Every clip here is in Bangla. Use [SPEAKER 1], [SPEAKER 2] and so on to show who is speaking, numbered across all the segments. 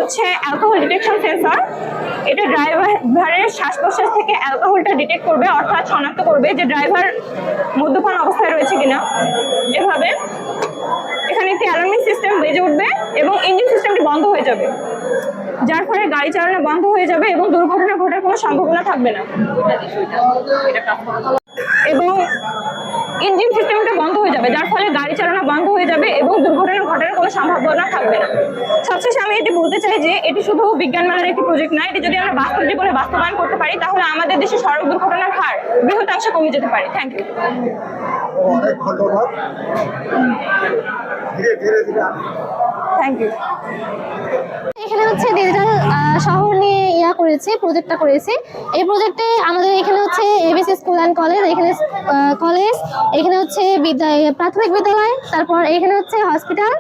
[SPEAKER 1] হচ্ছে অ্যালকোহল ডিটেকশন সেন্সর। এটা ড্রাইভারের শ্বাস প্রশ্বাস থেকে অ্যালকোহলটা ডিটেক্ট করবে, অর্থাৎ শনাক্ত করবে যে ড্রাইভার মদ্যপান অবস্থায় রয়েছে কিনা। এভাবে এখানে একটি অ্যালার্মিং সিস্টেম বেজে উঠবে এবং ইঞ্জিন সিস্টেমটি বন্ধ হয়ে যাবে, যার ফলে গাড়ি চালানো বন্ধ হয়ে যাবে এবং দুর্ঘটনা ঘটার কোনো সম্ভাবনা থাকবে না। এবং ইঞ্জিন সিস্টেমটা বন্ধ হয়ে যাবে, যার ফলে গাড়ি চালানো বন্ধ হয়ে যাবে এবং দুর্ঘটনা ঘটার কোনো সম্ভাবনা থাকবে না। সবশেষে আমি এটি বলতে চাই যে এটি শুধু বিজ্ঞান মেলার একটি প্রজেক্ট নয়, এটি যদি আমরা বাস্তব জীবনে বাস্তবায়ন করতে পারি তাহলে আমাদের দেশে সড়ক দুর্ঘটনার হার বৃহতাংশে কমে যেতে পারে। Thank you.
[SPEAKER 2] অনেক ধন্যবাদ।
[SPEAKER 1] Thank you.
[SPEAKER 3] এখানে হচ্ছে ডিজিটাল শহর নিয়ে প্রজেক্টটা করেছি। এই প্রজেক্টে আমাদের এখানে হচ্ছে এবিসি স্কুল অ্যান্ড কলেজ, এখানে কলেজ, এখানে হচ্ছে প্রাথমিক বিদ্যালয়, তারপর এখানে হচ্ছে হসপিটাল,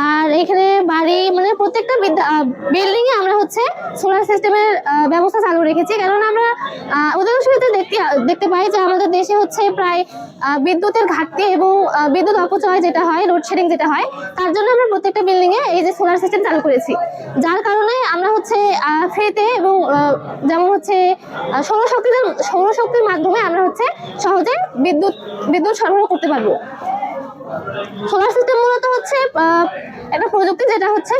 [SPEAKER 3] আর এখানে বাড়ি, মানে প্রত্যেকটা বিল্ডিংয়ে আমরা হচ্ছে সোলার সিস্টেমের ব্যবস্থা চালু রেখেছি। কেননা আমরা উদাহরণস্বরূপ দেখতে পাই যে আমাদের দেশে হচ্ছে প্রায় বিদ্যুতের ঘাটতি এবং বিদ্যুৎ অপচয় যেটা হয়, লোডশেডিং যেটা হয়, তার জন্য আমরা প্রত্যেকটা বিল্ডিংয়ে এই যে সোলার সিস্টেম চালু করেছি, যার কারণে আমরা হচ্ছে ফ্রিতে এবং যেমন হচ্ছে সৌরশক্তির মাধ্যমে আমরা হচ্ছে সহজে বিদ্যুৎ সরবরাহ করতে পারবো। সোলার সিস্টেম মূলত হচ্ছে একটা প্রযুক্তি যেটা হচ্ছে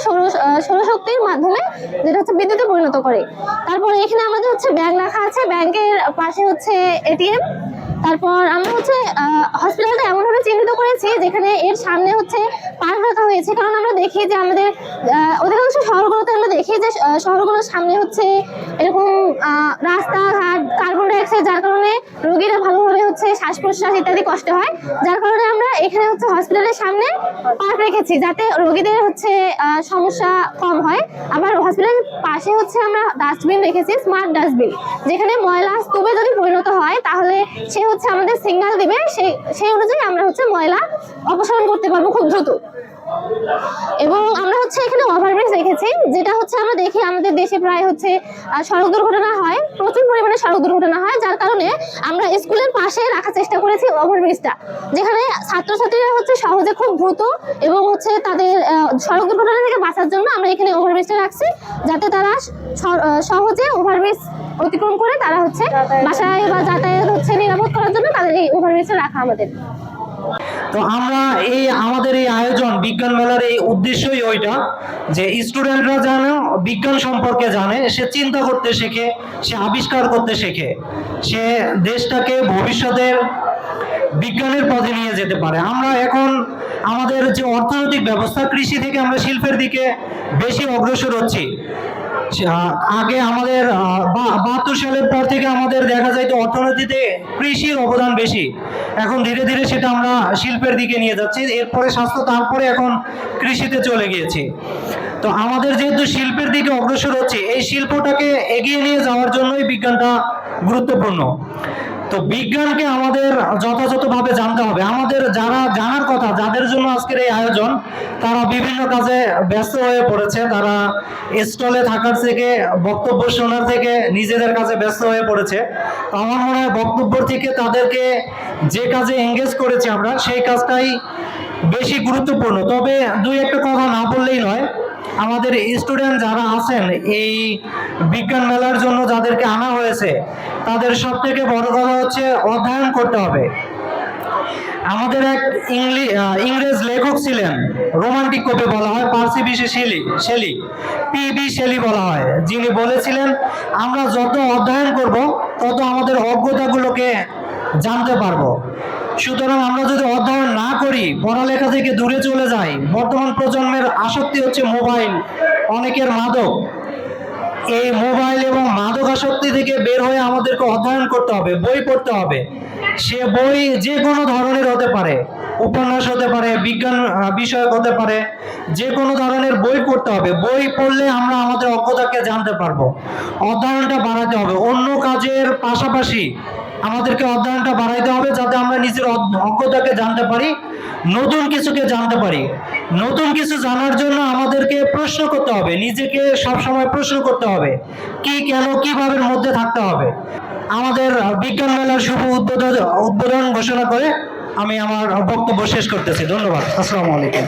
[SPEAKER 3] সৌরশক্তির মাধ্যমে যেটা হচ্ছে বিদ্যুতে পরিণত করে। তারপর এখানে আমাদের হচ্ছে ব্যাংক রাখা আছে, ব্যাংকের পাশে হচ্ছে এটিএম। তারপর আমরা হচ্ছে হসপিটালটা এমনভাবে চিহ্নিত করেছি যেখানে এর সামনে হচ্ছে পার্ক রাখা হয়েছে, কারণ আমরা দেখি যে আমাদের অধিকাংশ শহরগুলোতে আমরা দেখি যে শহরগুলোর সামনে হচ্ছে এরকম রাস্তাঘাট, কার্বন ডাইঅক্সাইড, যার কারণে রোগীরা ভালোভাবে হচ্ছে শ্বাস প্রশ্বাস ইত্যাদি কষ্ট হয়। যার কারণে আমরা এখানে হচ্ছে হসপিটালের সামনে পার্ক রেখেছি যাতে রোগীদের হচ্ছে সমস্যা কম হয়। আবার হসপিটালের পাশে হচ্ছে আমরা ডাস্টবিন রেখেছি, স্মার্ট ডাস্টবিন, যেখানে ময়লা স্তূপে যদি পরিণত হয় তাহলে সে হচ্ছে আমাদের সিগন্যাল দিবে, সেই অনুযায়ী আমরা হচ্ছে ময়লা অপসারণ করতে পারবো খুব দ্রুত। এবং আমরা হচ্ছে এখানে ওভারব্রিজ রেখেছি, যেটা হচ্ছে আমরা দেখি আমাদের দেশে প্রায় হচ্ছে সড়ক দুর্ঘটনা হয়, প্রচুর পরিমাণে সড়ক দুর্ঘটনা হয়, যার কারণে আমরা স্কুলের পাশে রাখার চেষ্টা করেছি ওভারব্রিজটা, যেখানে ছাত্রছাত্রীরা হচ্ছে সহজে খুব দ্রুত এবং হচ্ছে তাদের সড়ক দুর্ঘটনা থেকে বাঁচার জন্য আমরা এখানে ওভারব্রিজটা রাখছি, যাতে তারা সহজে ওভারব্রিজ অতিক্রম করে তারা হচ্ছে বাসায় বা যাতায়াত হচ্ছে নিরাপদ করার জন্য তাদের এই ওভারব্রিজটা রাখা আমাদের।
[SPEAKER 4] তো আমরা আমাদের এই আয়োজন বিজ্ঞান মেলার এই উদ্দেশ্যই ওইটা যে স্টুডেন্টরা যেন বিজ্ঞান সম্পর্কে জানে, সে চিন্তা করতে শেখে, সে আবিষ্কার করতে শেখে, সে দেশটাকে ভবিষ্যতের বিজ্ঞানের পথে নিয়ে যেতে পারে। আমরা এখন আমাদের যে অর্থনৈতিক ব্যবস্থা, কৃষি থেকে আমরা শিল্পের দিকে বেশি অগ্রসর হচ্ছি। আগে আমাদের 72 সালের পর থেকে আমাদের দেখা যায় তো অর্থনীতিতে কৃষির অবদান বেশি, এখন ধীরে ধীরে সেটা আমরা শিল্পের দিকে নিয়ে যাচ্ছি, এরপরে স্বাস্থ্য, তারপরে এখন কৃষিতে চলে গিয়েছি। তো আমাদের যেহেতু শিল্পের দিকে অগ্রসর হচ্ছে, এই শিল্পটাকে এগিয়ে নিয়ে যাওয়ার জন্যই বিজ্ঞানটা গুরুত্বপূর্ণ। তো বিজ্ঞানকে আমাদের যথাযথভাবে জানতে হবে। আমাদের যারা জানার কথা, যাদের জন্য আজকের এই আয়োজন, তারা বিভিন্ন কাজে ব্যস্ত হয়ে পড়েছে, তারা স্টলে থাকার থেকে, বক্তব্য শোনার থেকে নিজেদের কাজে ব্যস্ত হয়ে পড়েছে। আমার মনে হয় বক্তব্য থেকে তাদেরকে যে কাজে এঙ্গেজ করেছি আমরা, সেই কাজটাই বেশি গুরুত্বপূর্ণ। তবে দুই একটা কথা না বললেই নয়, আমাদের স্টুডেন্ট যারা আছেন এই বিজ্ঞান মেলার জন্য যাদেরকে আনা হয়েছে, তাদের সব থেকে বড় কথা হচ্ছে অধ্যয়ন করতে হবে। আমাদের এক ইংরেজ লেখক ছিলেন, রোমান্টিক কবি বলা হয়, পার্সি বিশি শেলি, পিবি শেলি বলা হয়, যিনি বলেছিলেন আমরা যত অধ্যয়ন করব তত আমাদের অজ্ঞতাগুলোকে জানতে পারবো। সুতরাং আমরা যদি অধ্যয়ন না করি, পড়ালেখা থেকে দূরে চলে যাই, বর্তমান প্রজন্মের আসক্তি হচ্ছে মোবাইল, অনেকের মাদক, এই মোবাইল এবং মাদক আসক্তি থেকে বের হয়ে আমাদেরকে অধ্যয়ন করতে হবে, বই পড়তে হবে। সে বই যে কোনো ধরনের হতে পারে, উপন্যাস হতে পারে, বিজ্ঞান বিষয়ক হতে পারে, যে কোনো ধরনের বই পড়তে হবে। বই পড়লে আমরা আমাদের অজ্ঞতাকে জানতে পারবো। অধ্যয়নটা বাড়াতে হবে, অন্য কাজের পাশাপাশি আমাদেরকে অধ্যয়নটা বাড়াইতে হবে, যাতে আমরা নিজের অজ্ঞতাকে জানতে পারি, নতুন কিছুকে জানতে পারি। নতুন কিছু জানার জন্য আমাদেরকে প্রশ্ন করতে হবে, নিজেকে সবসময় প্রশ্ন করতে হবে, কি, কেন, কিভাবে মধ্যে থাকতে হবে। আমাদের বিজ্ঞান মেলার শুভ উদ্বোধন ঘোষণা করে আমি আমার বক্তব্য শেষ করতেছি। ধন্যবাদ। আসসালামু আলাইকুম।